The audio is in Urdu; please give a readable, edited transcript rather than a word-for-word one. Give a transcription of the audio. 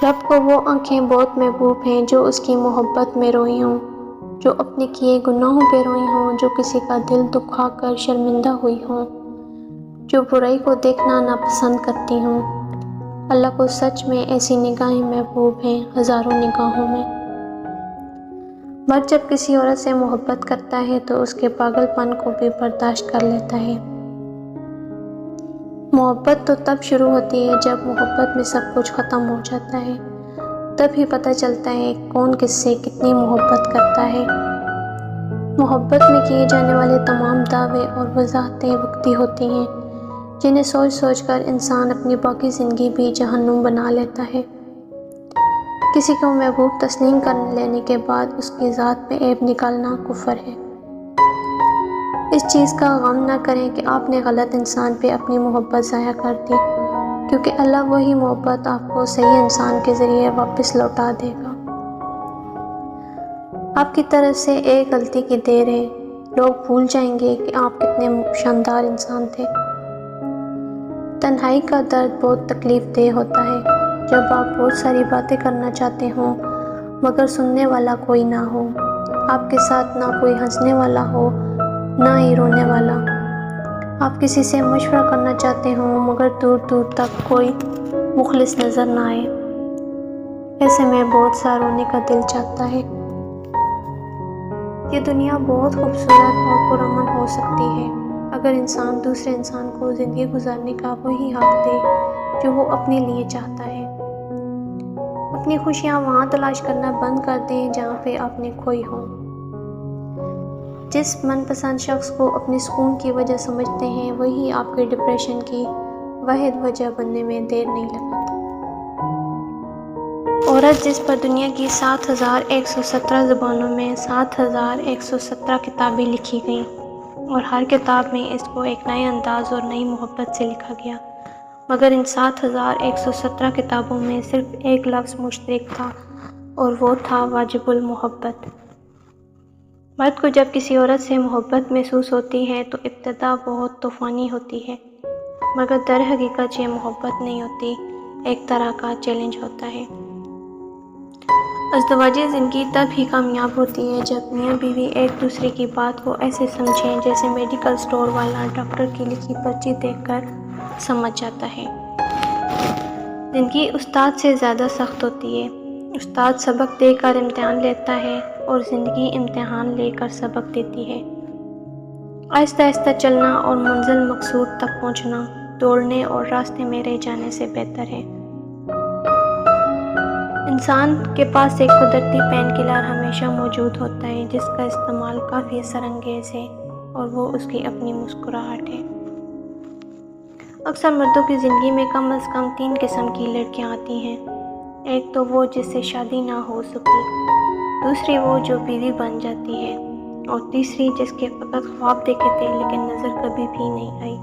رب کو وہ آنکھیں بہت محبوب ہیں جو اس کی محبت میں روئی ہوں، جو اپنے کیے گناہوں پہ روئی ہوں، جو کسی کا دل دکھا کر شرمندہ ہوئی ہوں، جو برائی کو دیکھنا ناپسند کرتی ہوں۔ اللہ کو سچ میں ایسی نگاہیں محبوب ہیں ہزاروں نگاہوں میں۔ مرد جب کسی عورت سے محبت کرتا ہے تو اس کے پاگل پن کو بھی برداشت کر لیتا ہے۔ محبت تو تب شروع ہوتی ہے جب محبت میں سب کچھ ختم ہو جاتا ہے، تب ہی پتہ چلتا ہے کون کس سے کتنی محبت کرتا ہے۔ محبت میں کیے جانے والے تمام دعوے اور وضاحتیں وقتی ہوتی ہیں، جنہیں سوچ سوچ کر انسان اپنی باقی زندگی بھی جہنم بنا لیتا ہے۔ کسی کو محبوب تسلیم کر لینے کے بعد اس کی ذات میں عیب نکالنا کفر ہے۔ اس چیز کا غم نہ کریں کہ آپ نے غلط انسان پہ اپنی محبت ضائع کر دی، کیونکہ اللہ وہی محبت آپ کو صحیح انسان کے ذریعے واپس لوٹا دے گا۔ آپ کی طرف سے ایک غلطی کی دیر ہے، لوگ بھول جائیں گے کہ آپ کتنے شاندار انسان تھے۔ تنہائی کا درد بہت تکلیف دہ ہوتا ہے، جب آپ بہت ساری باتیں کرنا چاہتے ہوں مگر سننے والا کوئی نہ ہو، آپ کے ساتھ نہ کوئی ہنسنے والا ہو نہ ہی رونے والا۔ آپ کسی سے مشورہ کرنا چاہتے ہوں مگر دور دور تک کوئی مخلص نظر نہ آئے۔ ایسے میں بہت سا رونے کا دل چاہتا ہے۔ یہ دنیا بہت خوبصورت اور پرامن ہو سکتی ہے اگر انسان دوسرے انسان کو زندگی گزارنے کا وہی حق دے جو وہ اپنے لیے چاہتا ہے۔ اپنی خوشیاں وہاں تلاش کرنا بند کر دیں جہاں پہ آپ نے کھوئی ہوں۔ جس من پسند شخص کو اپنے سکون کی وجہ سمجھتے ہیں وہی آپ کے ڈپریشن کی واحد وجہ بننے میں دیر نہیں لگاتا۔ عورت جس پر دنیا کی 7117 زبانوں میں 7117 کتابیں لکھی گئیں اور ہر کتاب میں اس کو ایک نئے انداز اور نئی محبت سے لکھا گیا، مگر ان 7117 کتابوں میں صرف ایک لفظ مشترک تھا اور وہ تھا واجب المحبت۔ مرد کو جب کسی عورت سے محبت محسوس ہوتی ہے تو ابتدا بہت طوفانی ہوتی ہے، مگر در حقیقت یہ محبت نہیں ہوتی، ایک طرح کا چیلنج ہوتا ہے۔ ازدواجی زندگی تب ہی کامیاب ہوتی ہے جب میاں بیوی ایک دوسرے کی بات کو ایسے سمجھیں جیسے میڈیکل سٹور والا ڈاکٹر کی لکھی پرچی دیکھ کر سمجھ جاتا ہے۔ زندگی استاد سے زیادہ سخت ہوتی ہے۔ استاد سبق دے کر امتحان لیتا ہے اور زندگی امتحان لے کر سبق دیتی ہے۔ آہستہ آہستہ چلنا اور منزل مقصود تک پہنچنا دوڑنے اور راستے میں رہ جانے سے بہتر ہے۔ انسان کے پاس ایک قدرتی پین کلر ہمیشہ موجود ہوتا ہے جس کا استعمال کافی اثر انگیز ہے اور وہ اس کی اپنی مسکراہٹ ہے۔ اکثر مردوں کی زندگی میں کم از کم 3 قسم کی لڑکیاں آتی ہیں۔ ایک تو وہ جس سے شادی نہ ہو سکی، دوسری وہ جو بیوی بن جاتی ہے، اور تیسری جس کے فقط خواب دیکھے تھے لیکن نظر کبھی بھی نہیں آئی۔